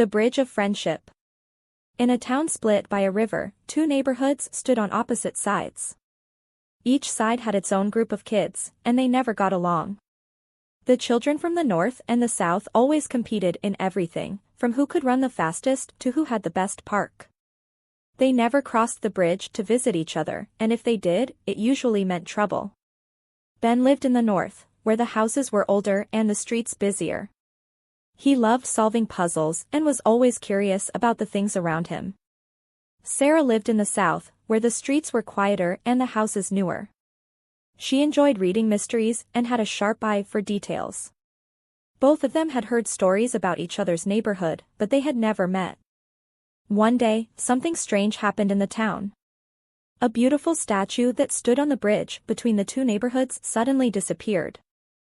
The Bridge of Friendship. In a town split by a river, two neighborhoods stood on opposite sides. Each side had its own group of kids, and they never got along. The children from the north and the south always competed in everything, from who could run the fastest to who had the best park. They never crossed the bridge to visit each other, and if they did, it usually meant trouble. Ben lived in the north, where the houses were older and the streets busier. He loved solving puzzles and was always curious about the things around him. Sarah lived in the south, where the streets were quieter and the houses newer. She enjoyed reading mysteries and had a sharp eye for details. Both of them had heard stories about each other's neighborhood, but they had never met. One day, something strange happened in the town. A beautiful statue that stood on the bridge between the two neighborhoods suddenly disappeared.